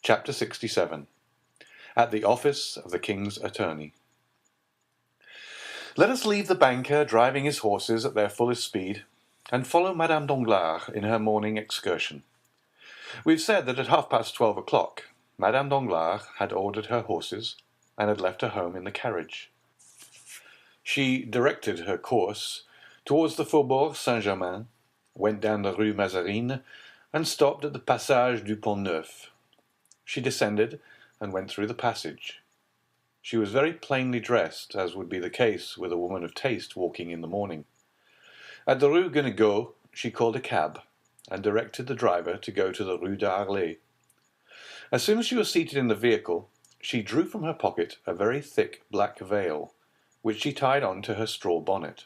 Chapter 67. At the Office of the King's Attorney. Let us leave the banker driving his horses at their fullest speed, and follow Madame Danglars in her morning excursion. We've said that at 12:30, Madame Danglars had ordered her horses, and had left her home in the carriage. She directed her course towards the Faubourg Saint-Germain, went down the Rue Mazarine, and stopped at the Passage du Pont-Neuf. She descended and went through the passage. She was very plainly dressed, as would be the case with a woman of taste walking in the morning. At the Rue Guenegaud she called a cab, and directed the driver to go to the Rue d'Arlet. As soon as she was seated in the vehicle, she drew from her pocket a very thick black veil, which she tied on to her straw bonnet.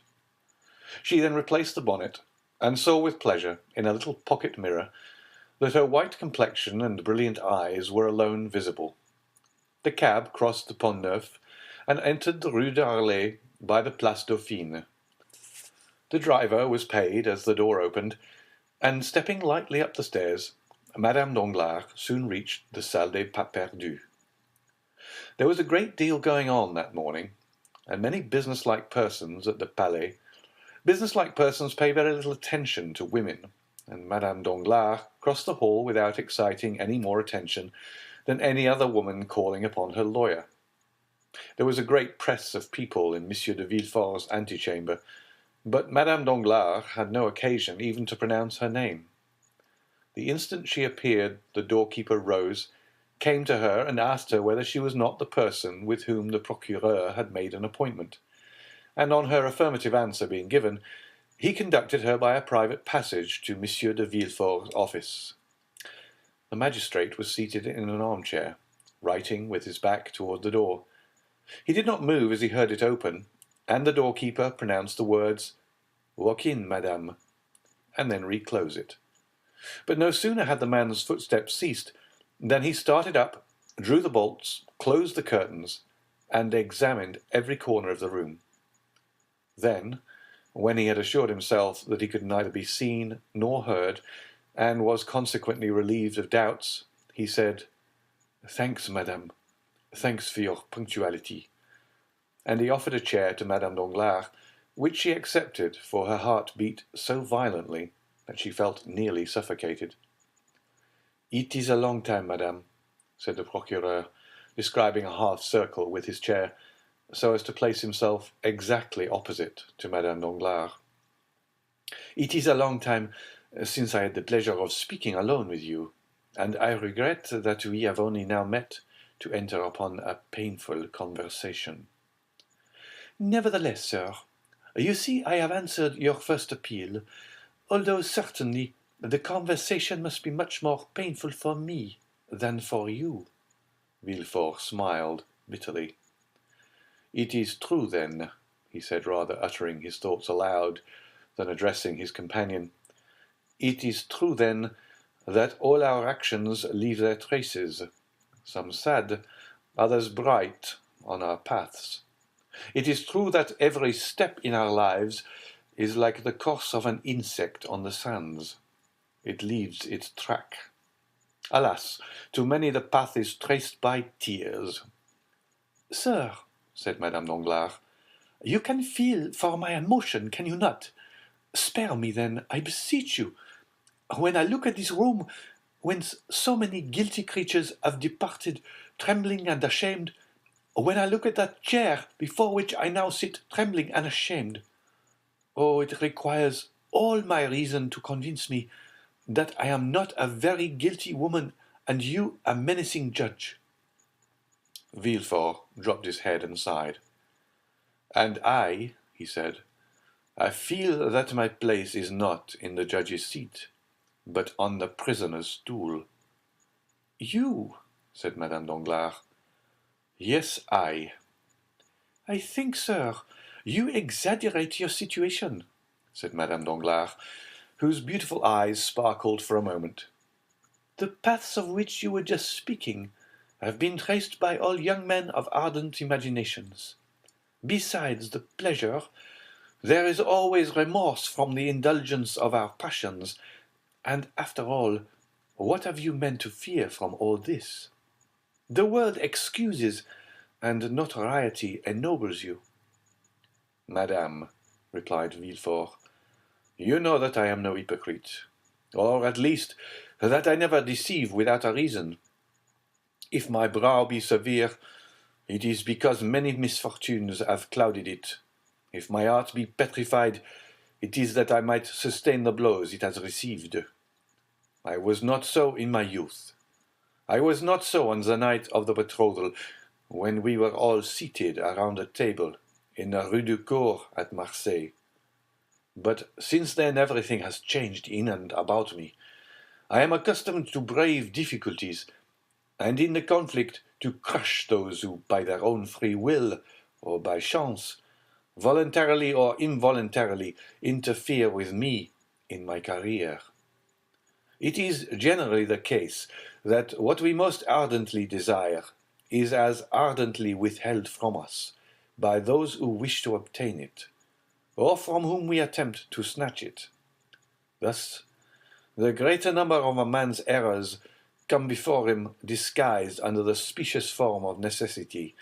She then replaced the bonnet, and saw with pleasure, in a little pocket mirror, that her white complexion and brilliant eyes were alone visible. The cab crossed the Pont Neuf, and entered the Rue d'Arlet by the Place Dauphine. The driver was paid as the door opened, and stepping lightly up the stairs, Madame Danglars soon reached the Salle des Pas Perdus. There was a great deal going on that morning, and many business-like persons at the Palais. Business-like persons pay very little attention to women, and Madame Danglars crossed the hall without exciting any more attention than any other woman calling upon her lawyer. There was a great press of people in M. de Villefort's antechamber, but Madame Danglars had no occasion even to pronounce her name. The instant she appeared, the doorkeeper rose, came to her, and asked her whether she was not the person with whom the procureur had made an appointment, and on her affirmative answer being given, he conducted her by a private passage to M. de Villefort's office. The magistrate was seated in an armchair, writing with his back toward the door. He did not move as he heard it open, and the doorkeeper pronounced the words, "Walk in, madame," and then reclose it. But no sooner had the man's footsteps ceased than he started up, drew the bolts, closed the curtains, and examined every corner of the room. Then, when he had assured himself that he could neither be seen nor heard, and was consequently relieved of doubts, he said, "Thanks, madame. Thanks for your punctuality." And he offered a chair to Madame Danglars, which she accepted, for her heart beat so violently that she felt nearly suffocated. "It is a long time, madame," said the procureur, describing a half-circle with his chair, so as to place himself exactly opposite to Madame Danglars. "It is a long time since I had the pleasure of speaking alone with you, and I regret that we have only now met to enter upon a painful conversation." "Nevertheless, sir, you see I have answered your first appeal, although certainly the conversation must be much more painful for me than for you." Villefort smiled bitterly. "It is true, then," he said, rather uttering his thoughts aloud than addressing his companion, "it is true, then, that all our actions leave their traces, some sad, others bright, on our paths. It is true that every step in our lives is like the course of an insect on the sands. It leaves its track. Alas, to many the path is traced by tears." "Sir," said Madame Danglars, "you can feel for my emotion, can you not? Spare me, then, I beseech you. When I look at this room, whence so many guilty creatures have departed, trembling and ashamed, when I look at that chair before which I now sit trembling and ashamed, oh, it requires all my reason to convince me that I am not a very guilty woman, and you a menacing judge." Villefort dropped his head and sighed. "And I," he said, "I feel that my place is not in the judge's seat, but on the prisoner's stool." "You?" said Madame Danglars. "Yes, I." "I think, sir, you exaggerate your situation," said Madame Danglars, whose beautiful eyes sparkled for a moment. "The paths of which you were just speaking have been traced by all young men of ardent imaginations. Besides the pleasure, there is always remorse from the indulgence of our passions, and after all, what have you men to fear from all this? The word excuses and notoriety ennobles you. Madame, replied Villefort, you know that I am no hypocrite, or at least that I never deceive without a reason. If my brow be severe, it is because many misfortunes have clouded it. If my heart be petrified, it is that I might sustain the blows it has received. I was not so in my youth. I was not so on the night of the betrothal, when we were all seated around a table in the Rue du Cours at Marseille. But since then everything has changed in and about me. I am accustomed to brave difficulties, and in the conflict to crush those who, by their own free will, or by chance, voluntarily or involuntarily, interfere with me in my career. It is generally the case that what we most ardently desire is as ardently withheld from us by those who wish to obtain it, or from whom we attempt to snatch it. Thus, the greater number of a man's errors come before him disguised under the specious form of necessity.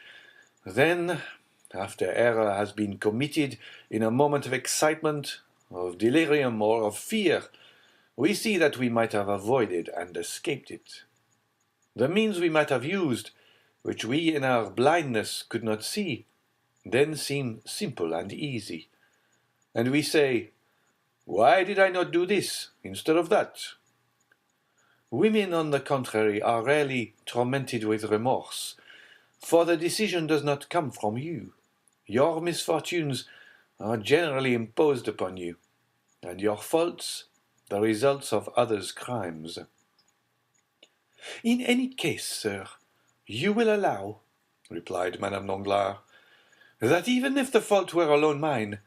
Then, after error has been committed in a moment of excitement, of delirium, or of fear, we see that we might have avoided and escaped it. The means we might have used, which we in our blindness could not see, then seem simple and easy. And we say, why did I not do this instead of that? Women, on the contrary, are rarely tormented with remorse, for the decision does not come from you. Your misfortunes are generally imposed upon you, and your faults the results of others' crimes. In any case, sir, you will allow, replied Madame Danglars, that even if the fault were alone mine,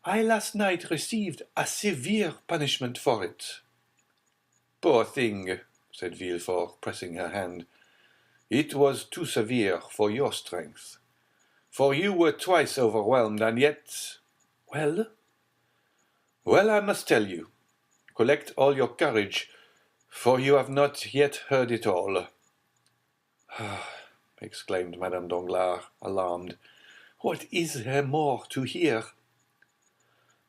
I last night received a severe punishment for it. Poor thing, said Villefort, pressing her hand. It was too severe for your strength. For you were twice overwhelmed, and yet— Well? Well, I must tell you. Collect all your courage, for you have not yet heard it all. Exclaimed Madame Danglars, alarmed. What is there more to hear?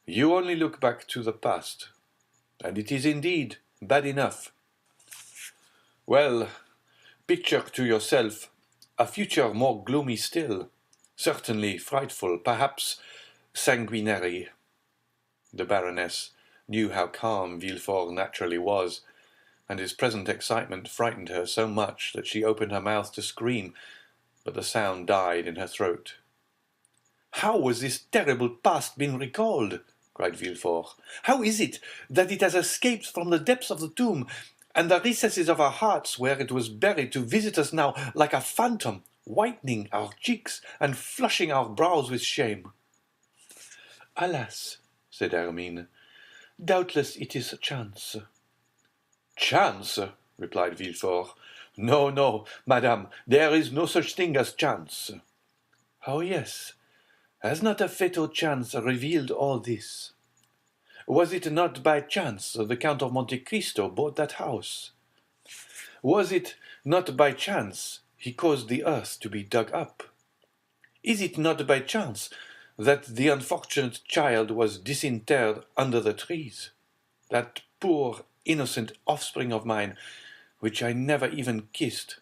You only look back to the past, and it is indeed bad enough. Well, picture to yourself a future more gloomy still, certainly frightful, perhaps sanguinary. The Baroness knew how calm Villefort naturally was, and his present excitement frightened her so much that she opened her mouth to scream, but the sound died in her throat. "How was this terrible past been recalled?" cried Villefort. "How is it that it has escaped from the depths of the tomb and the recesses of our hearts where it was buried to visit us now like a phantom, whitening our cheeks and flushing our brows with shame?" "Alas," said Hermine, "doubtless it is chance." "Chance?" replied Villefort. "No, no, madame, there is no such thing as chance." "Oh, yes. Has not a fatal chance revealed all this? Was it not by chance the Count of Monte Cristo bought that house? Was it not by chance he caused the earth to be dug up? Is it not by chance that the unfortunate child was disinterred under the trees? That poor, innocent offspring of mine, which I never even kissed,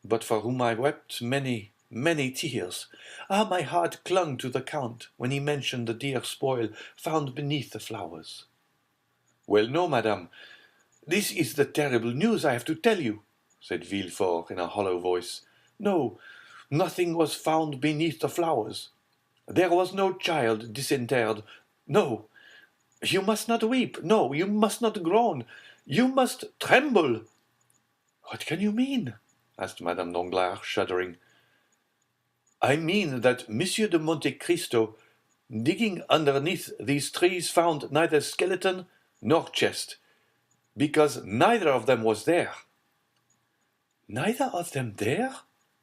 but for whom I wept many, many tears. Ah, my heart clung to the Count when he mentioned the dear spoil found beneath the flowers." "Well, no, madame, this is the terrible news I have to tell you," said Villefort in a hollow voice. "No, nothing was found beneath the flowers. There was no child disinterred. No, you must not weep. No, you must not groan. You must tremble." "What can you mean?" asked Madame Danglars, shuddering. "I mean that Monsieur de Monte Cristo, digging underneath these trees, found neither skeleton nor chest, because neither of them was there." "Neither of them there?"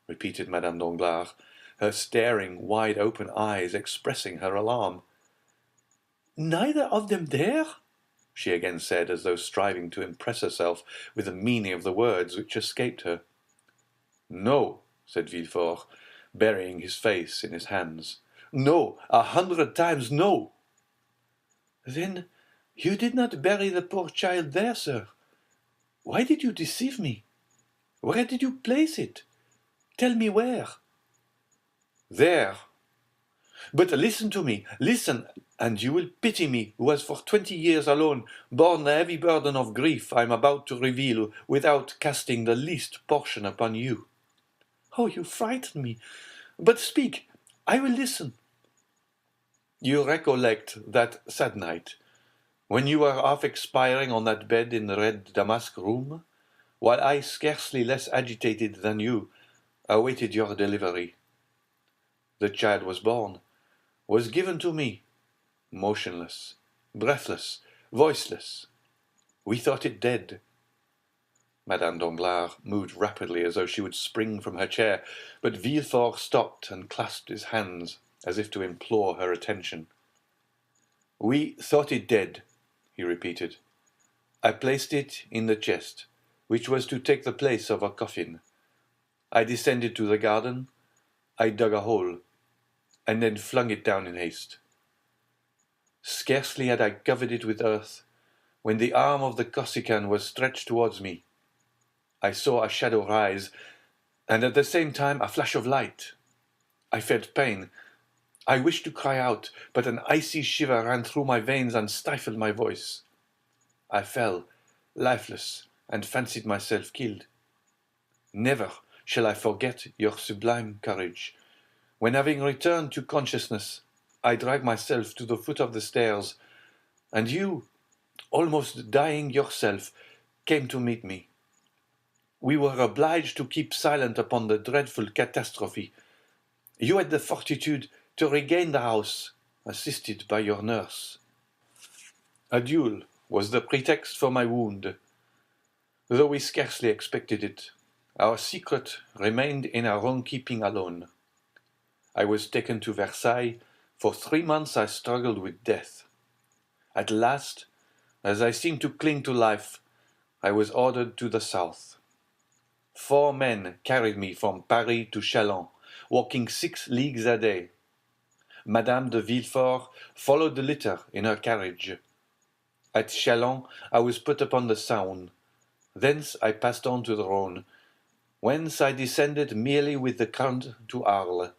repeated Madame Danglars, her staring, wide-open eyes expressing her alarm. "Neither of them there?" she again said, as though striving to impress herself with the meaning of the words which escaped her. "No," said Villefort, burying his face in his hands. "No, 100 times no!" "Then you did not bury the poor child there, sir? Why did you deceive me? Where did you place it? Tell me where." "There. But listen to me, listen, and you will pity me, who has for 20 years alone borne the heavy burden of grief I am about to reveal without casting the least portion upon you." "Oh, you frighten me! But speak, I will listen." "You recollect that sad night, when you were half expiring on that bed in the red damask room, while I, scarcely less agitated than you, awaited your delivery. The child was born, was given to me, motionless, breathless, voiceless. We thought it dead." Madame Danglars moved rapidly as though she would spring from her chair, but Villefort stopped and clasped his hands as if to implore her attention. "We thought it dead," he repeated. "I placed it in the chest, which was to take the place of a coffin. I descended to the garden, I dug a hole, and then flung it down in haste. Scarcely had I covered it with earth, when the arm of the Corsican was stretched towards me. I saw a shadow rise, and at the same time a flash of light. I felt pain. I wished to cry out, but an icy shiver ran through my veins and stifled my voice. I fell, lifeless, and fancied myself killed. Never shall I forget your sublime courage, when, having returned to consciousness, I dragged myself to the foot of the stairs, and you, almost dying yourself, came to meet me. We were obliged to keep silent upon the dreadful catastrophe. You had the fortitude to regain the house, assisted by your nurse. A duel was the pretext for my wound. Though we scarcely expected it, our secret remained in our own keeping alone. I was taken to Versailles. For 3 months I struggled with death. At last, as I seemed to cling to life, I was ordered to the south. 4 men carried me from Paris to Châlons, walking 6 leagues a day. Madame de Villefort followed the litter in her carriage. At Châlons I was put upon the Saône. Thence I passed on to the Rhône, whence I descended merely with the current to Arles.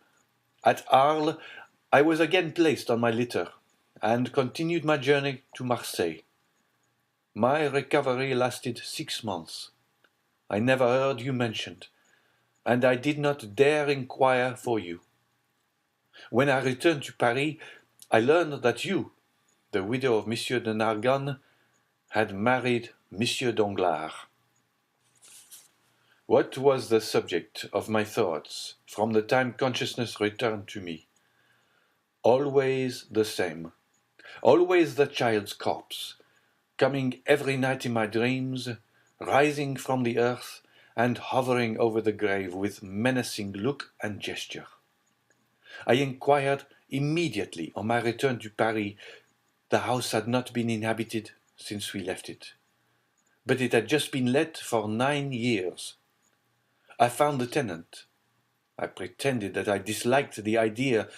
At Arles I was again placed on my litter, and continued my journey to Marseille. My recovery lasted 6 months. I never heard you mentioned, and I did not dare inquire for you. When I returned to Paris, I learned that you, the widow of Monsieur de Nargonne, had married Monsieur Danglars. What was the subject of my thoughts from the time consciousness returned to me? Always the same. Always the child's corpse, coming every night in my dreams, rising from the earth, and hovering over the grave with menacing look and gesture. I inquired immediately on my return to Paris. The house had not been inhabited since we left it, but it had just been let for 9 years. I found the tenant. I pretended that I disliked the idea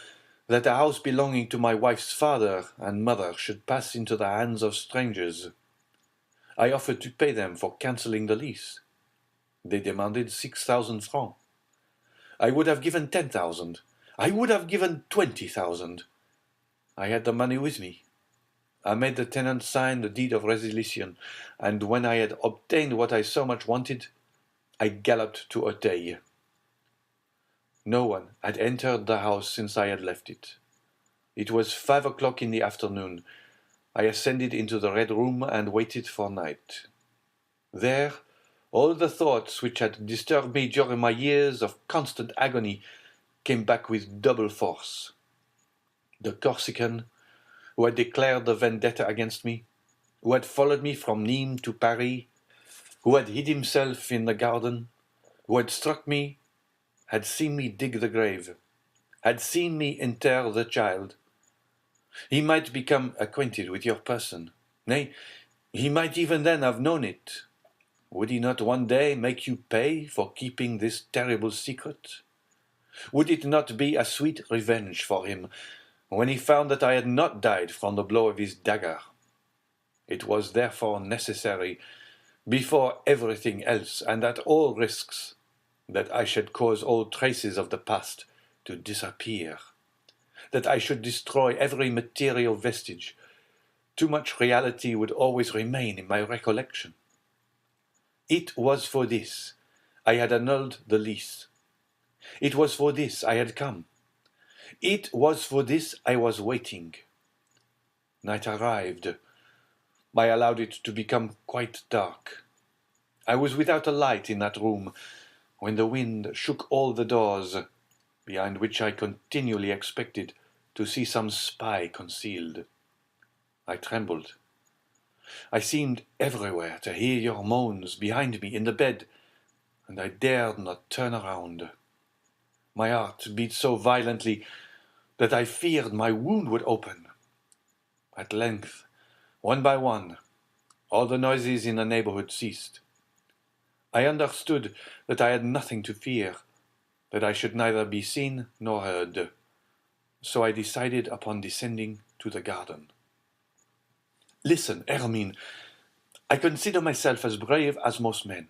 that a house belonging to my wife's father and mother should pass into the hands of strangers. I offered to pay them for cancelling the lease. They demanded 6,000 francs. I would have given 10,000. I would have given 20,000. I had the money with me. I made the tenant sign the deed of resilition, and when I had obtained what I so much wanted, I galloped to Auteuil. No one had entered the house since I had left it. It was 5 o'clock in the afternoon. I ascended into the Red Room and waited for night. There, all the thoughts which had disturbed me during my years of constant agony came back with double force. The Corsican, who had declared the vendetta against me, who had followed me from Nîmes to Paris, who had hid himself in the garden, who had struck me, had seen me dig the grave, had seen me inter the child. He might become acquainted with your person. Nay, he might even then have known it. Would he not one day make you pay for keeping this terrible secret? Would it not be a sweet revenge for him when he found that I had not died from the blow of his dagger? It was therefore necessary, before everything else and at all risks, that I should cause all traces of the past to disappear, that I should destroy every material vestige. Too much reality would always remain in my recollection. It was for this I had annulled the lease. It was for this I had come. It was for this I was waiting. Night arrived. I allowed it to become quite dark. I was without a light in that room when the wind shook all the doors, behind which I continually expected to see some spy concealed. I trembled. I seemed everywhere to hear your moans behind me in the bed, and I dared not turn around. My heart beat so violently that I feared my wound would open. At length, one by one, all the noises in the neighborhood ceased. I understood that I had nothing to fear, that I should neither be seen nor heard. So I decided upon descending to the garden. Listen, Hermine, I consider myself as brave as most men.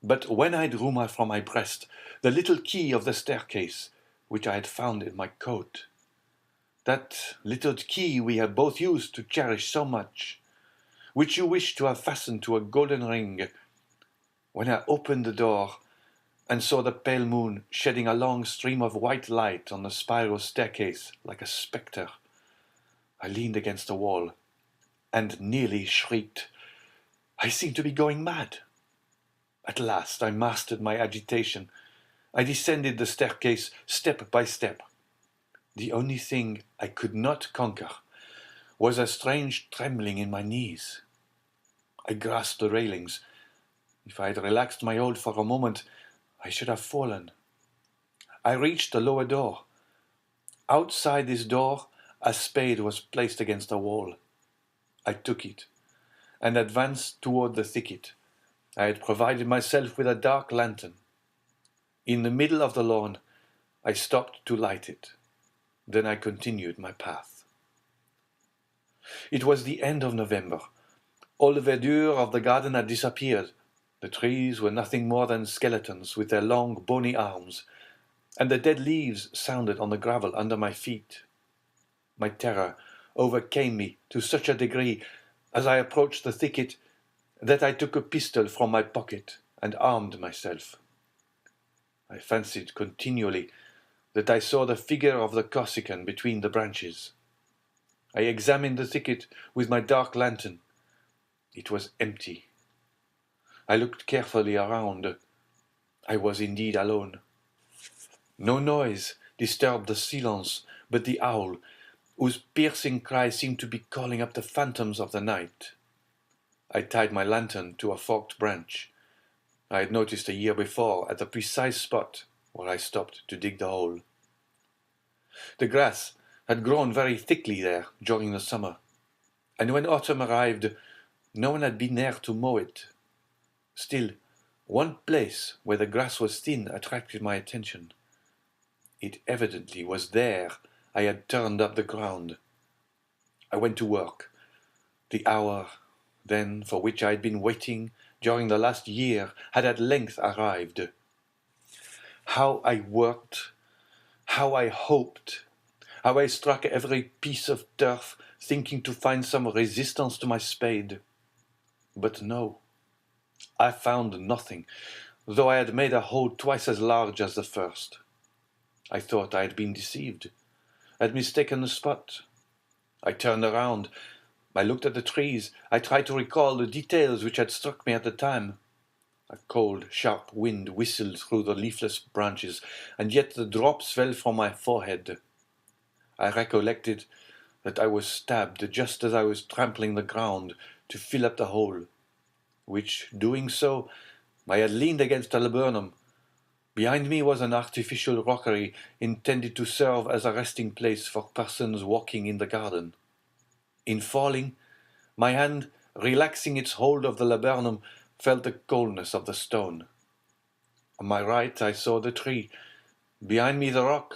But when I drew from my breast the little key of the staircase, which I had found in my coat, that little key we have both used to cherish so much, which you wished to have fastened to a golden ring, when I opened the door and saw the pale moon shedding a long stream of white light on the spiral staircase like a spectre, I leaned against the wall and nearly shrieked. I seemed to be going mad. At last I mastered my agitation. I descended the staircase step by step. The only thing I could not conquer was a strange trembling in my knees. I grasped the railings. If I had relaxed my hold for a moment, I should have fallen. I reached the lower door. Outside this door, a spade was placed against the wall. I took it and advanced toward the thicket. I had provided myself with a dark lantern. In the middle of the lawn, I stopped to light it. Then I continued my path. It was the end of November. All the verdure of the garden had disappeared. The trees were nothing more than skeletons with their long, bony arms, and the dead leaves sounded on the gravel under my feet. My terror overcame me to such a degree as I approached the thicket that I took a pistol from my pocket and armed myself. I fancied continually that I saw the figure of the Corsican between the branches. I examined the thicket with my dark lantern. It was empty. I looked carefully around. I was indeed alone. No noise disturbed the silence but the owl, whose piercing cry seemed to be calling up the phantoms of the night. I tied my lantern to a forked branch. I had noticed a year before at the precise spot where I stopped to dig the hole. The grass had grown very thickly there during the summer, and when autumn arrived, no one had been there to mow it. Still, one place where the grass was thin attracted my attention. It evidently was there I had turned up the ground. I went to work. The hour, then, for which I had been waiting during the last year had at length arrived. How I worked, how I hoped, how I struck every piece of turf, thinking to find some resistance to my spade. But no, I found nothing, though I had made a hole twice as large as the first. I thought I had been deceived, had mistaken the spot. I turned around. I looked at the trees. I tried to recall the details which had struck me at the time. A cold, sharp wind whistled through the leafless branches, and yet the drops fell from my forehead. I recollected that I was stabbed just as I was trampling the ground to fill up the hole, which, doing so, I had leaned against a laburnum. Behind me was an artificial rockery intended to serve as a resting place for persons walking in the garden. In falling, my hand, relaxing its hold of the laburnum, felt the coldness of the stone. On my right I saw the tree, behind me the rock.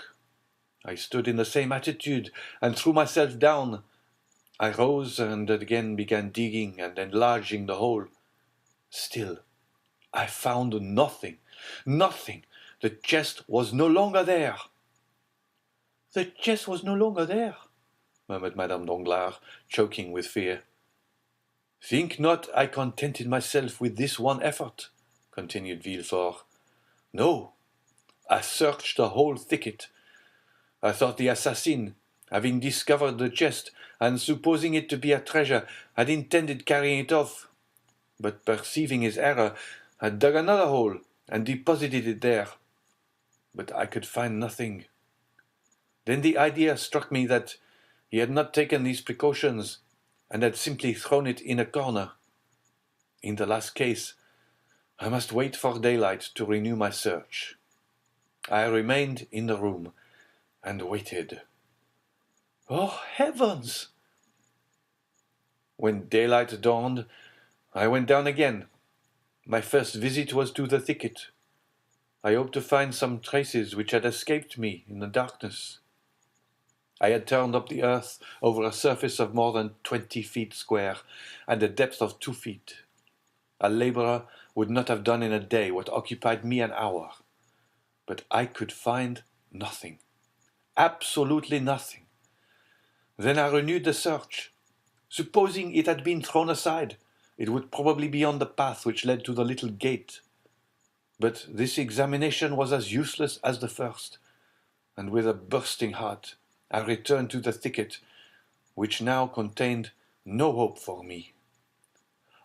I stood in the same attitude and threw myself down. I rose and again began digging and enlarging the hole. Still, I found nothing, nothing. The chest was no longer there. The chest was no longer there, murmured Madame Danglars, choking with fear. Think not I contented myself with this one effort, continued Villefort. No, I searched the whole thicket. I thought the assassin, having discovered the chest, and supposing it to be a treasure, had intended carrying it off, but perceiving his error, had dug another hole and deposited it there. But I could find nothing. Then the idea struck me that he had not taken these precautions, and had simply thrown it in a corner. In the last case, I must wait for daylight to renew my search. I remained in the room and waited. Oh, heavens! When daylight dawned, I went down again. My first visit was to the thicket. I hoped to find some traces which had escaped me in the darkness. I had turned up the earth over a surface of more than 20 feet square, and a depth of 2 feet. A laborer would not have done in a day what occupied me an hour. But I could find nothing. Absolutely nothing. Then I renewed the search. Supposing it had been thrown aside, it would probably be on the path which led to the little gate. But this examination was as useless as the first, and with a bursting heart I returned to the thicket, which now contained no hope for me.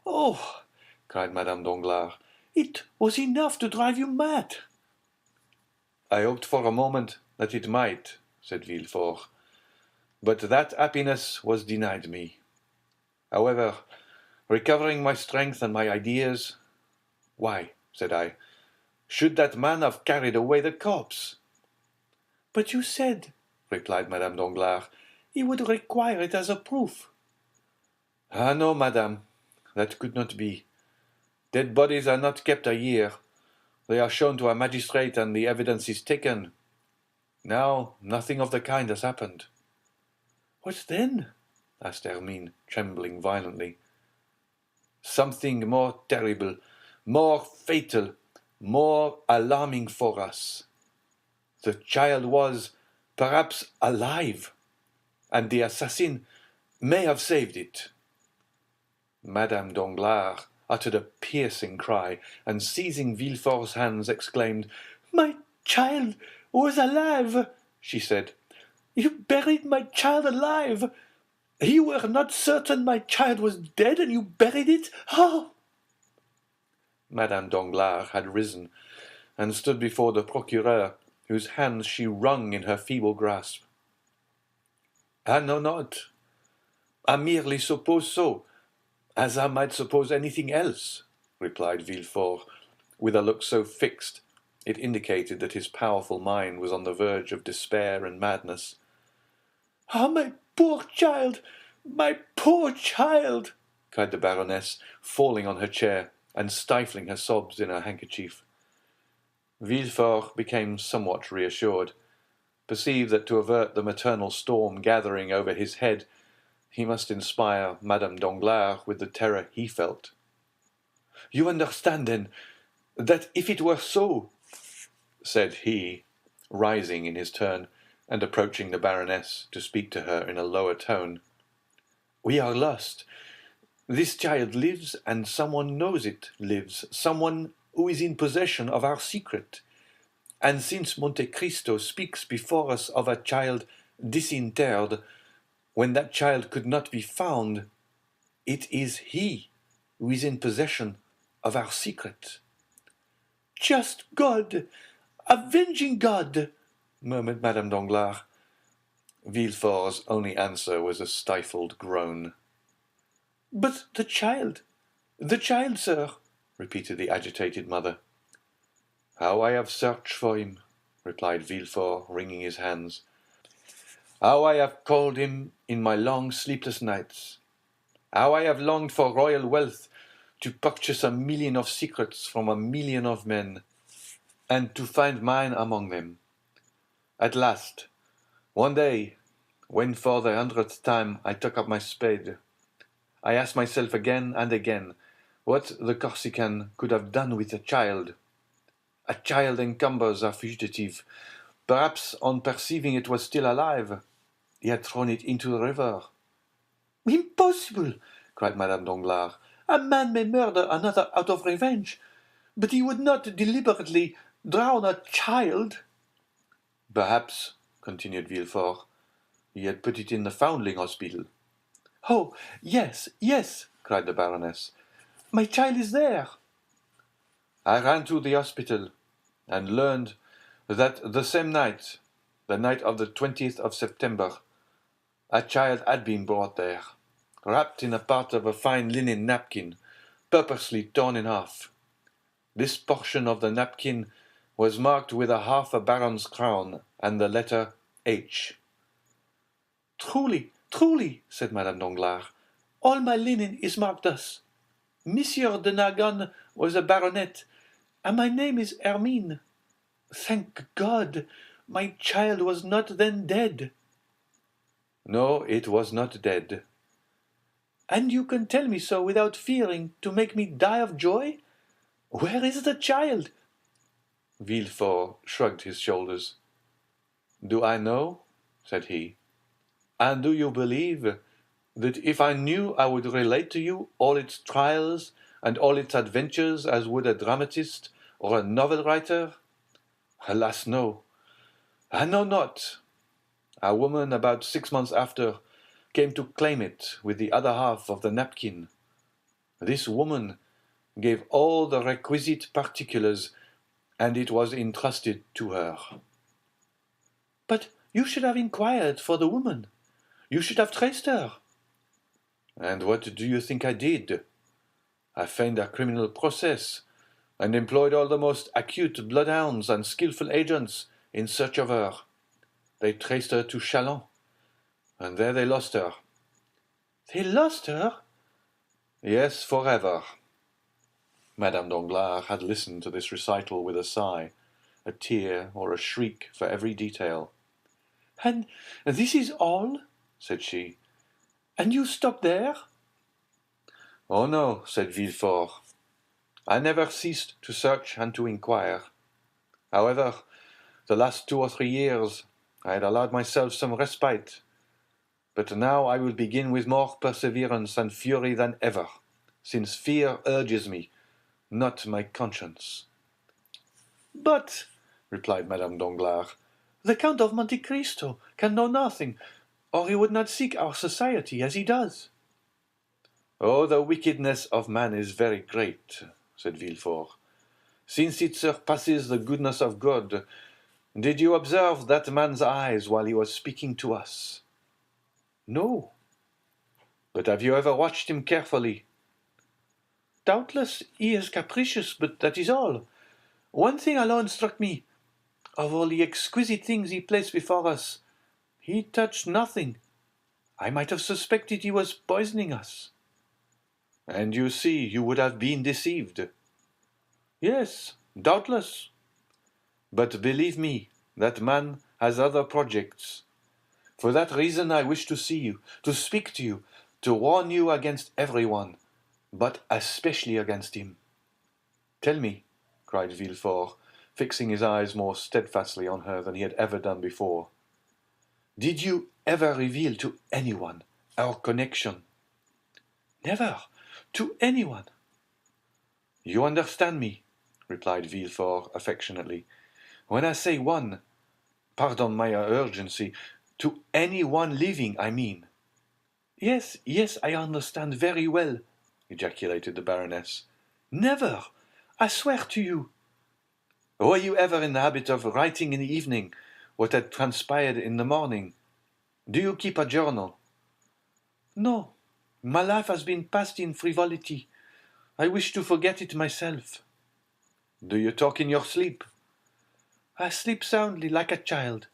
"Oh," cried Madame Danglars, "it was enough to drive you mad." "I hoped for a moment that it might," said Villefort, "but that happiness was denied me. However, recovering my strength and my ideas, 'Why,' said I, 'should that man have carried away the corpse?' "But you said," replied Madame Danglars, "he would require it as a proof." "Ah, no, madame, that could not be. Dead bodies are not kept a year. They are shown to a magistrate and the evidence is taken. Now, nothing of the kind has happened." "What then?" asked Hermine, trembling violently. "Something more terrible, more fatal, more alarming for us. The child was, perhaps, alive, and the assassin may have saved it." Madame Danglars uttered a piercing cry, and seizing Villefort's hands, exclaimed, "My child was alive," she said. "You buried my child alive. You were not certain my child was dead, and you buried it? Oh!" Madame Danglars had risen, and stood before the procureur, whose hands she wrung in her feeble grasp. "I know not. I merely suppose so, as I might suppose anything else," replied Villefort, with a look so fixed it indicated that his powerful mind was on the verge of despair and madness. "Ah, my poor child! My poor child!" cried the Baroness, falling on her chair, and stifling her sobs in her handkerchief. Villefort became somewhat reassured, perceived that to avert the maternal storm gathering over his head, he must inspire Madame Danglars with the terror he felt. "You understand, then, that if it were so," said he, rising in his turn, and approaching the Baroness to speak to her in a lower tone, "we are lost. This child lives, and someone knows it lives, someone who is in possession of our secret. And since Monte Cristo speaks before us of a child disinterred, when that child could not be found, it is he who is in possession of our secret." "Just God! Avenging God!" murmured Madame Danglars. Villefort's only answer was a stifled groan. "But the child, sir," repeated the agitated mother. "How I have searched for him," replied Villefort, wringing his hands. "How I have called him in my long sleepless nights. How I have longed for royal wealth, to purchase 1,000,000 of secrets from 1,000,000 of men, and to find mine among them. At last, one day, when for the 100th time I took up my spade, I asked myself again and again what the Corsican could have done with a child. A child encumbers a fugitive. Perhaps, on perceiving it was still alive, he had thrown it into the river. "Impossible!" cried Madame Danglars. "A man may murder another out of revenge, but he would not deliberately drown a child." "Perhaps," continued Villefort, "he had put it in the foundling hospital." "Oh, yes, yes," cried the Baroness. "My child is there." "I ran to the hospital, and learned that the same night, the night of the 20th of September, a child had been brought there, wrapped in a part of a fine linen napkin, purposely torn in half. This portion of the napkin was marked with a half a baron's crown and the letter H. "Truly, truly," said Madame Danglars, "all my linen is marked thus. Monsieur de Narbonne was a baronet, and my name is Hermine. Thank God, my child was not then dead." "No, it was not dead." "And you can tell me so without fearing to make me die of joy? Where is the child?" Villefort shrugged his shoulders. "Do I know?" said he. "And do you believe that if I knew I would relate to you all its trials and all its adventures as would a dramatist or a novel writer? Alas, no. I know not. A woman about 6 months after came to claim it with the other half of the napkin. This woman gave all the requisite particulars, and it was entrusted to her." "But you should have inquired for the woman. You should have traced her." "And what do you think I did? I feigned a criminal process, and employed all the most acute bloodhounds and skilful agents in search of her. They traced her to Châlons, and there they lost her." "They lost her?" "Yes, forever." Madame Danglars had listened to this recital with a sigh, a tear or a shriek for every detail. "And this is all?" said she. "And you stop there?" "Oh no," said Villefort. "I never ceased to search and to inquire. However, the last 2 or 3 years I had allowed myself some respite, but now I will begin with more perseverance and fury than ever, since fear urges me, not my conscience." "But," replied Madame Danglars, "the Count of Monte Cristo can know nothing, or he would not seek our society as he does." "Oh, the wickedness of man is very great," said Villefort, "since it surpasses the goodness of God. Did you observe that man's eyes while he was speaking to us?" "No." "But have you ever watched him carefully?" "Doubtless he is capricious, but that is all. One thing alone struck me. Of all the exquisite things he placed before us, he touched nothing. I might have suspected he was poisoning us." "And you see you would have been deceived." "Yes, doubtless." "But believe me, that man has other projects. For that reason I wish to see you, to speak to you, to warn you against everyone, but especially against him." "Tell me," cried Villefort, fixing his eyes more steadfastly on her than he had ever done before, "did you ever reveal to anyone our connection?" "Never, to anyone." "You understand me," replied Villefort affectionately. "When I say one, pardon my urgency, to any one living, I mean." "Yes, yes, I understand very well," ejaculated the Baroness. "Never, I swear to you." "Were you ever in the habit of writing in the evening what had transpired in the morning? Do you keep a journal?" "No, my life has been passed in frivolity. I wish to forget it myself." "Do you talk in your sleep?" "I sleep soundly, like a child.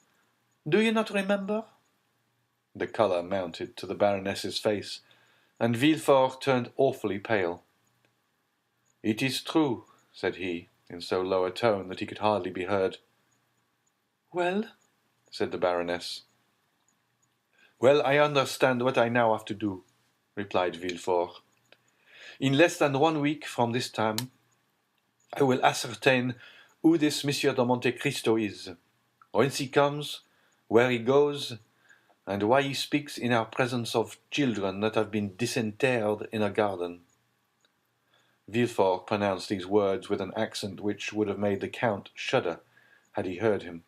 Do you not remember?" The colour mounted to the Baroness's face, and Villefort turned awfully pale. "It is true," said he, in so low a tone that he could hardly be heard. "Well?" said the Baroness. "Well, I understand what I now have to do," replied Villefort. "In less than 1 week from this time, I will ascertain who this Monsieur de Monte Cristo is, whence he comes, where he goes, and why he speaks in our presence of children that have been disinterred in a garden." Villefort pronounced these words with an accent which would have made the Count shudder had he heard him.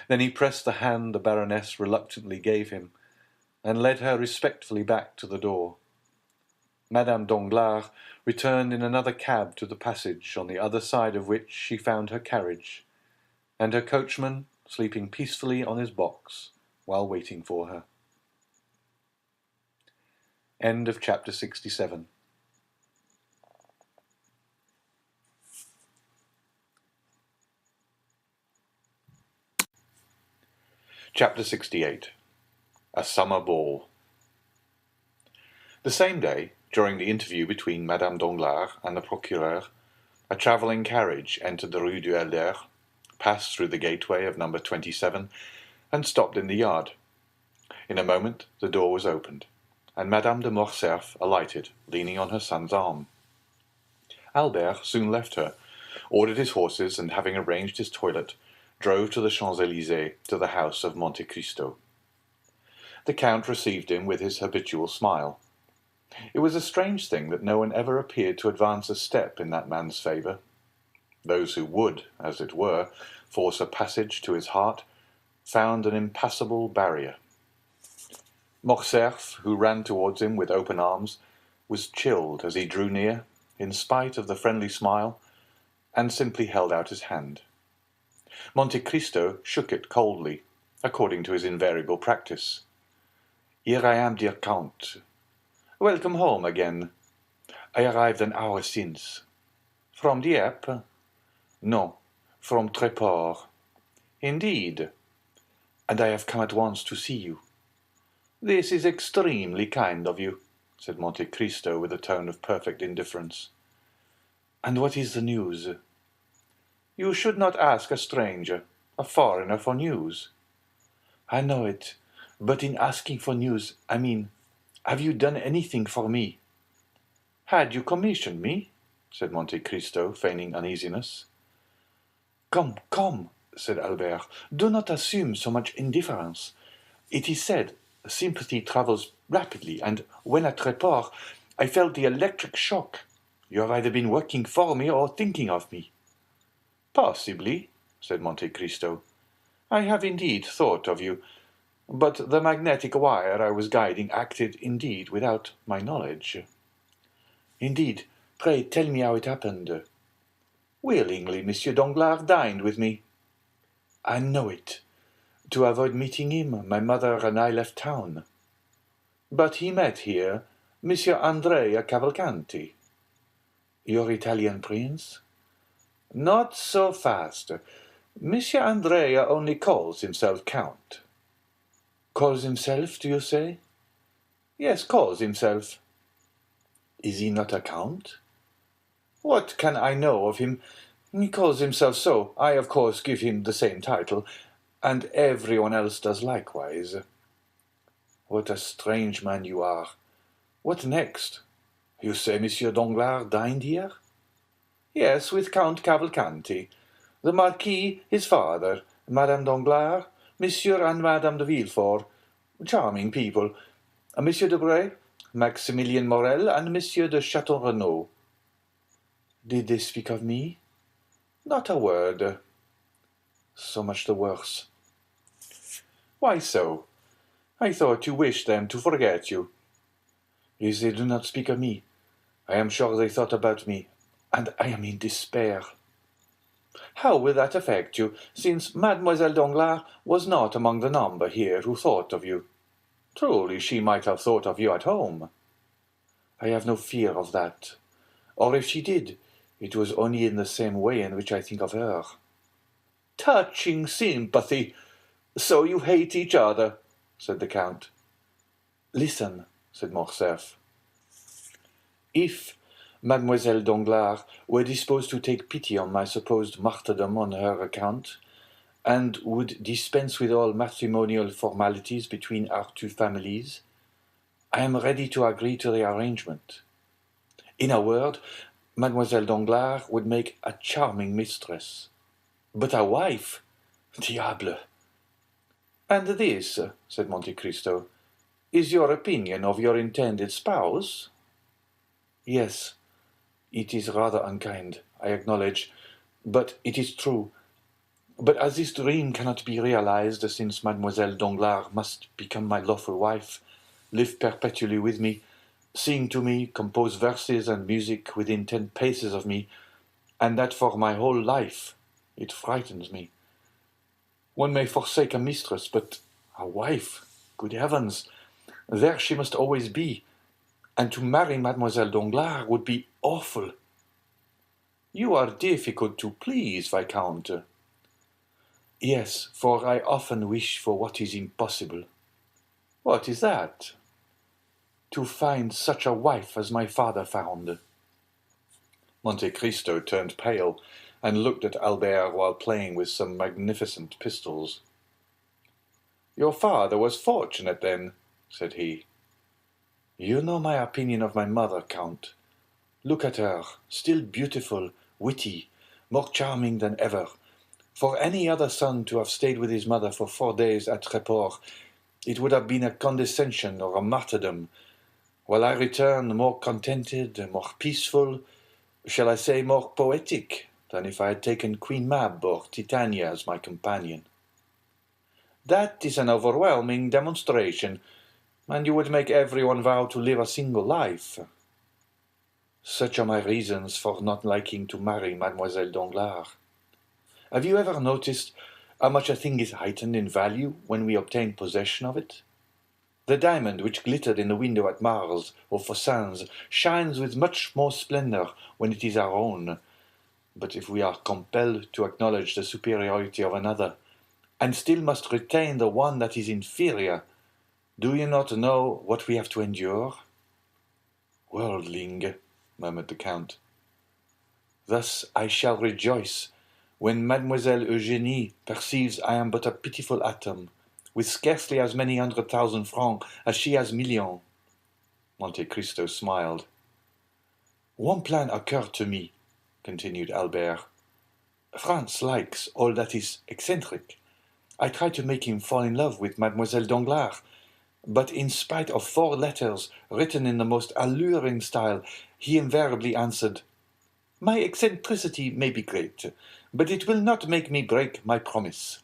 Then he pressed the hand the Baroness reluctantly gave him, and led her respectfully back to the door. Madame Danglars returned in another cab to the passage, on the other side of which she found her carriage, and her coachman sleeping peacefully on his box while waiting for her. End of chapter 67. Chapter 68. A Summer Ball. The same day, during the interview between Madame Danglars and the Procureur, a travelling carriage entered the Rue du Helder, passed through the gateway of number 27, and stopped in the yard. In a moment the door was opened, and Madame de Morcerf alighted, leaning on her son's arm. Albert soon left her, ordered his horses, and having arranged his toilet, drove to the Champs-Élysées, to the house of Monte Cristo. The Count received him with his habitual smile. It was a strange thing that no one ever appeared to advance a step in that man's favour. Those who would, as it were, force a passage to his heart, found an impassable barrier. Morcerf, who ran towards him with open arms, was chilled as he drew near, in spite of the friendly smile, and simply held out his hand. Monte Cristo shook it coldly, according to his invariable practice. "Here I am, dear Count. Welcome home again. I arrived an hour since." "From Dieppe?" "No, from Tréport." "Indeed." "And I have come at once to see you." "This is extremely kind of you," said Monte Cristo with a tone of perfect indifference. "And what is the news?" "You should not ask a stranger, a foreigner, for news." "I know it, but in asking for news, I mean, have you done anything for me?" "Had you commissioned me?" said Monte Cristo, feigning uneasiness. "Come, come," said Albert, "do not assume so much indifference. It is said, sympathy travels rapidly, and when at Tréport, I felt the electric shock. You have either been working for me or thinking of me." "Possibly," said Monte Cristo. "I have indeed thought of you, but the magnetic wire I was guiding acted indeed without my knowledge." "Indeed, pray tell me how it happened." "Willingly, Monsieur Danglars dined with me." "I know it. To avoid meeting him, my mother and I left town." "But he met here, Monsieur Andrea Cavalcanti." "Your Italian prince?" "Not so fast. Monsieur Andrea only calls himself Count." "Calls himself, do you say?" "Yes, calls himself." "Is he not a count?" "What can I know of him? He calls himself so. I, of course, give him the same title, and everyone else does likewise." "What a strange man you are! What next? You say Monsieur Danglars dined here?" "Yes, with Count Cavalcanti. The Marquis, his father, Madame Danglars, Monsieur and Madame de Villefort, charming people, Monsieur Debray, Maximilien Morel, and Monsieur de Château-Renaud." "Did they speak of me?" "Not a word." "So much the worse." "Why so? I thought you wished them to forget you." "If they do not speak of me, I am sure they thought about me, and I am in despair." "How will that affect you, since Mademoiselle Danglars was not among the number here who thought of you? Truly, she might have thought of you at home." "I have no fear of that. Or if she did, it was only in the same way in which I think of her." "Touching sympathy! So you hate each other," said the Count. "Listen," said Morcerf. "If, Mademoiselle Danglars were disposed to take pity on my supposed martyrdom on her account, and would dispense with all matrimonial formalities between our two families, I am ready to agree to the arrangement. In a word, Mademoiselle Danglars would make a charming mistress. But a wife? Diable! And this, said Monte Cristo, is your opinion of your intended spouse? Yes, it is rather unkind, I acknowledge, but it is true. But as this dream cannot be realized, since Mademoiselle Danglars must become my lawful wife, live perpetually with me, sing to me, compose verses and music within 10 paces of me, and that for my whole life, it frightens me. One may forsake a mistress, but a wife, good heavens, there she must always be, and to marry Mademoiselle Danglars would be awful. You are difficult to please, Viscount. Yes, for I often wish for what is impossible. What is that? To find such a wife as my father found. Monte Cristo turned pale and looked at Albert while playing with some magnificent pistols. "Your father was fortunate, then," said he. You know my opinion of my mother, Count. Look at her, still beautiful, witty, more charming than ever. For any other son to have stayed with his mother for 4 days at Tréport, it would have been a condescension or a martyrdom, while I return more contented, more peaceful, shall I say more poetic, than if I had taken Queen Mab or Titania as my companion. That is an overwhelming demonstration, and you would make everyone vow to live a single life. Such are my reasons for not liking to marry Mademoiselle Danglars. Have you ever noticed how much a thing is heightened in value when we obtain possession of it? The diamond which glittered in the window at Mars or Fossan's shines with much more splendor when it is our own. But if we are compelled to acknowledge the superiority of another, and still must retain the one that is inferior, do you not know what we have to endure? Worldling, murmured the Count. Thus I shall rejoice when Mademoiselle Eugénie perceives I am but a pitiful atom, with scarcely as many 100,000 francs as she has millions. Monte Cristo smiled. One plan occurred to me, continued Albert. Franz likes all that is eccentric. I tried to make him fall in love with Mademoiselle Danglars, but in spite of 4 letters written in the most alluring style, he invariably answered, "My eccentricity may be great, but it will not make me break my promise."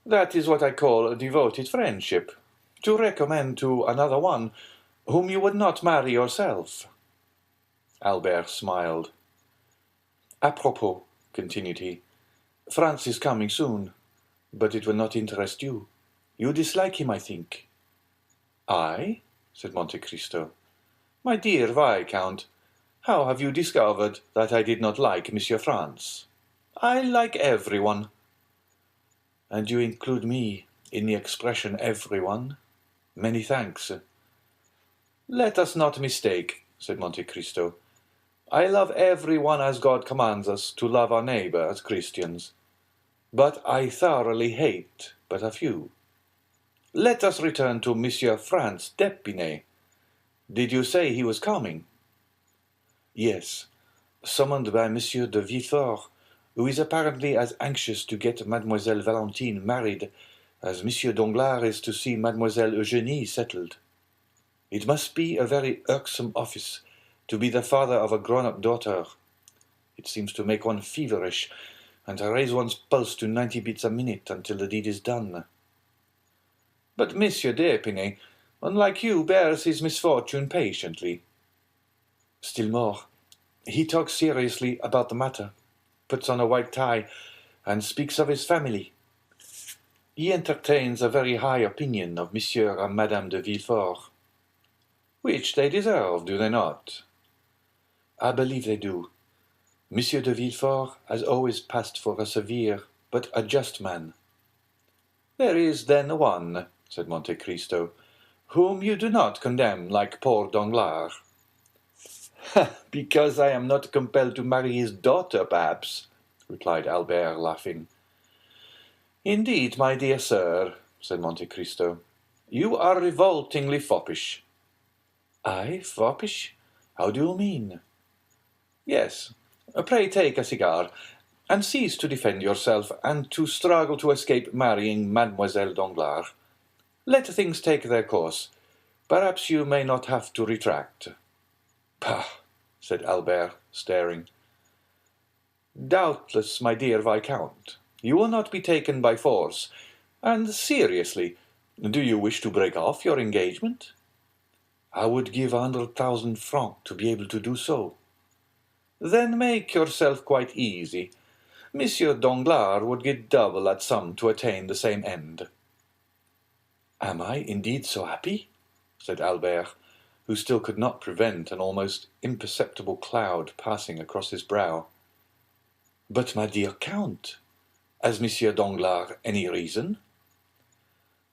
That is what I call a devoted friendship, to recommend to another one whom you would not marry yourself. Albert smiled. "Apropos," continued he, "Franz is coming soon, but it will not interest you. You dislike him, I think." "I?" said Monte Cristo. "My dear Viscount, how have you discovered that I did not like Monsieur Franz? I like everyone." "And you include me in the expression everyone? Many thanks." "Let us not mistake," said Monte Cristo. "I love everyone as God commands us to love our neighbor as Christians. But I thoroughly hate but a few. Let us return to Monsieur Franz d'Épinay. Did you say he was coming?" "Yes, summoned by Monsieur de Villefort, who is apparently as anxious to get Mademoiselle Valentine married as Monsieur Danglars is to see Mademoiselle Eugénie settled. It must be a very irksome office to be the father of a grown-up daughter. It seems to make one feverish, and to raise one's pulse to 90 beats a minute until the deed is done." "But Monsieur d'Épinay, unlike you, bears his misfortune patiently." "Still more, he talks seriously about the matter, puts on a white tie, and speaks of his family. He entertains a very high opinion of Monsieur and Madame de Villefort." "Which they deserve, do they not?" "I believe they do. Monsieur de Villefort has always passed for a severe but a just man." "There is then one," said Monte Cristo, "whom you do not condemn like poor Danglars." Because I am not compelled to marry his daughter, perhaps, replied Albert, laughing. Indeed, my dear sir, said Monte Cristo, you are revoltingly foppish. I, foppish? How do you mean? Yes. Pray take a cigar, and cease to defend yourself and to struggle to escape marrying Mademoiselle Danglars. Let things take their course. Perhaps you may not have to retract. Pah, said Albert, staring. Doubtless, my dear Viscount, you will not be taken by force. And seriously, do you wish to break off your engagement? I would give 100,000 francs to be able to do so. Then make yourself quite easy. Monsieur Danglars would get double that sum to attain the same end. Am I indeed so happy? Said Albert, who still could not prevent an almost imperceptible cloud passing across his brow. But, my dear Count, has Monsieur Danglars any reason?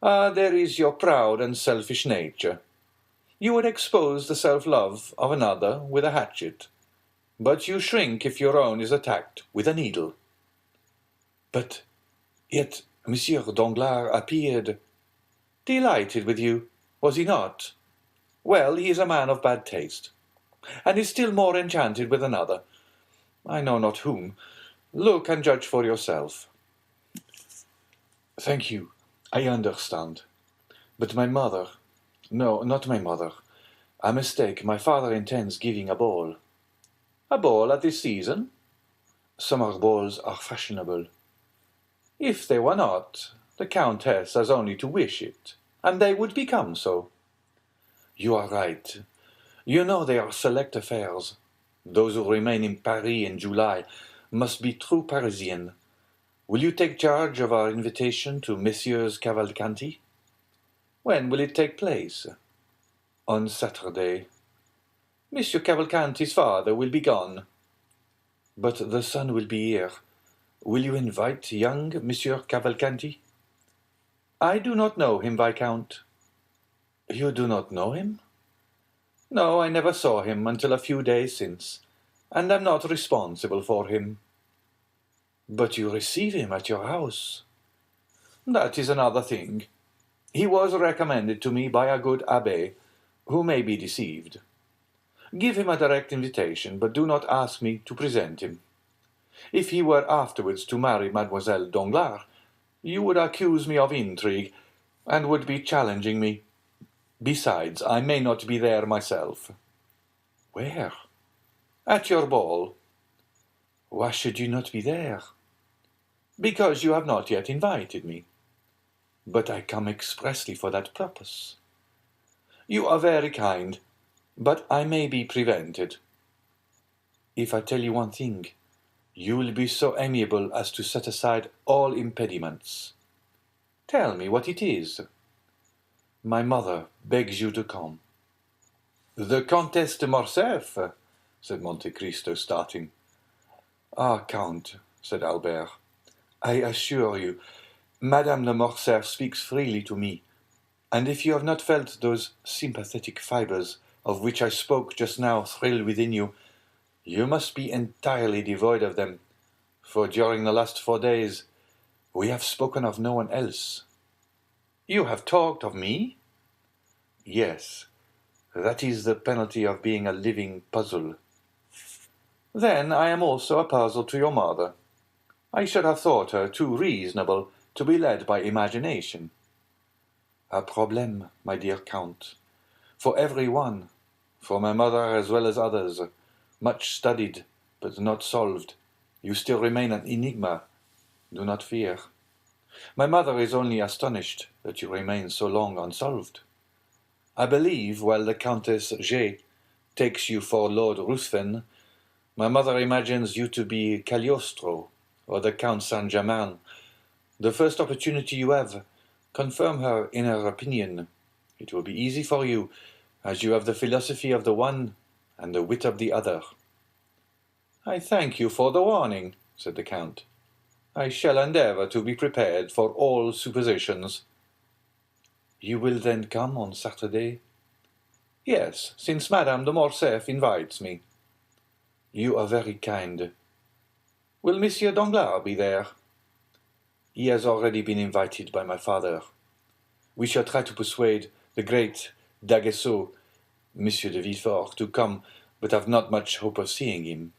Ah, there is your proud and selfish nature. You would expose the self-love of another with a hatchet, but you shrink if your own is attacked with a needle. But yet Monsieur Danglars appeared delighted with you, was he not? Well, he is a man of bad taste, and is still more enchanted with another. I know not whom. Look and judge for yourself. Thank you. I understand. But my mother... No, not my mother. A mistake. My father intends giving a ball. A ball at this season? Summer balls are fashionable. If they were not, the Countess has only to wish it, and they would become so. You are right. You know they are select affairs. Those who remain in Paris in July must be true Parisian. Will you take charge of our invitation to Messieurs Cavalcanti? When will it take place? On Saturday. Monsieur Cavalcanti's father will be gone. But the son will be here. Will you invite young Monsieur Cavalcanti? I do not know him, Viscount. You do not know him? No, I never saw him until a few days since, and am not responsible for him. But you receive him at your house. That is another thing. He was recommended to me by a good abbé, who may be deceived. Give him a direct invitation, but do not ask me to present him. If he were afterwards to marry Mademoiselle Danglars, you would accuse me of intrigue, and would be challenging me. Besides, I may not be there myself. Where? At your ball. Why should you not be there? Because you have not yet invited me. But I come expressly for that purpose. You are very kind, but I may be prevented. If I tell you one thing, you will be so amiable as to set aside all impediments. Tell me what it is. My mother begs you to come. The Comtesse de Morcerf, said Monte Cristo, starting. Ah, Count, said Albert, I assure you, Madame de Morcerf speaks freely to me, and if you have not felt those sympathetic fibres of which I spoke just now thrill within you, you must be entirely devoid of them, for during the last 4 days we have spoken of no one else. You have talked of me? Yes, that is the penalty of being a living puzzle. Then I am also a puzzle to your mother. I should have thought her too reasonable to be led by imagination. A problem, my dear Count, for every one, for my mother as well as others, much studied, but not solved. You still remain an enigma. Do not fear. My mother is only astonished that you remain so long unsolved. I believe, while the Countess G. takes you for Lord Ruthven, my mother imagines you to be Cagliostro, or the Count Saint-Germain. The first opportunity you have, confirm her in her opinion. It will be easy for you, as you have the philosophy of the one and the wit of the other. I thank you for the warning, said the Count. I shall endeavour to be prepared for all suppositions. You will then come on Saturday? Yes, since Madame de Morcerf invites me. You are very kind. Will Monsieur Danglars be there? He has already been invited by my father. We shall try to persuade the great D'Aguesseau, Monsieur de Villefort, to come, but have not much hope of seeing him.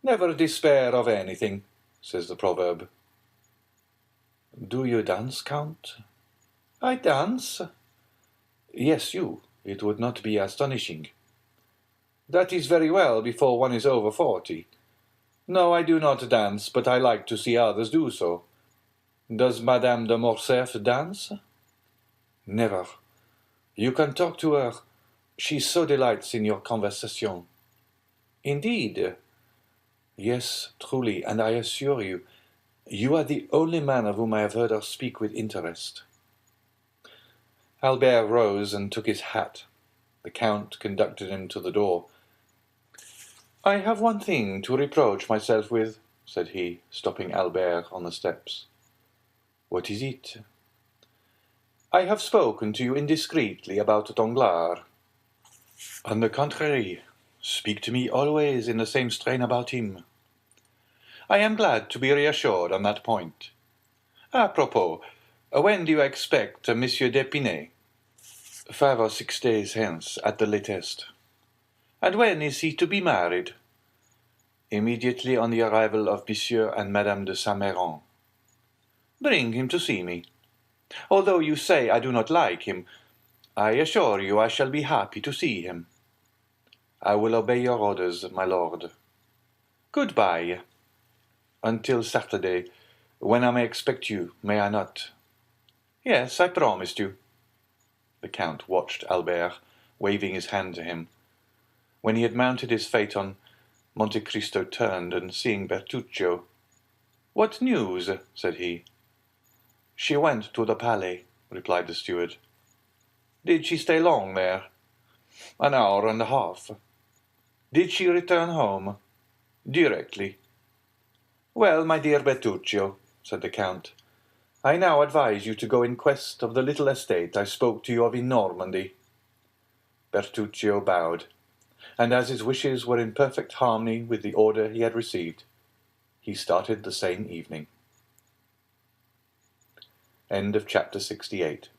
Never despair of anything, says the proverb. Do you dance, Count? I dance? Yes, you. It would not be astonishing. That is very well before one is over 40. No, I do not dance, but I like to see others do so. Does Madame de Morcerf dance? Never. You can talk to her. She so delights in your conversation. Indeed? Yes, truly, and I assure you, you are the only man of whom I have heard her speak with interest. Albert rose and took his hat. The Count conducted him to the door. I have one thing to reproach myself with, said he, stopping Albert on the steps. What is it? I have spoken to you indiscreetly about Danglars. On the contrary, speak to me always in the same strain about him. I am glad to be reassured on that point. Apropos, when do you expect Monsieur d'Épinay? 5 or 6 days hence, at the latest. And when is he to be married? Immediately on the arrival of Monsieur and Madame de Saint-Méran. Bring him to see me. Although you say I do not like him, I assure you I shall be happy to see him. I will obey your orders, my lord. Goodbye. Until Saturday, when I may expect you, may I not? Yes, I promised you. The Count watched Albert, waving his hand to him. When he had mounted his phaeton, Monte Cristo turned, and seeing Bertuccio, "What news?" said he. "She went to the Palais," replied the steward. "Did she stay long there?" "An hour and a half." "Did she return home?" "Directly." "Well, my dear Bertuccio," said the Count, "I now advise you to go in quest of the little estate I spoke to you of in Normandy." Bertuccio bowed, and as his wishes were in perfect harmony with the order he had received, he started the same evening. End of chapter 68.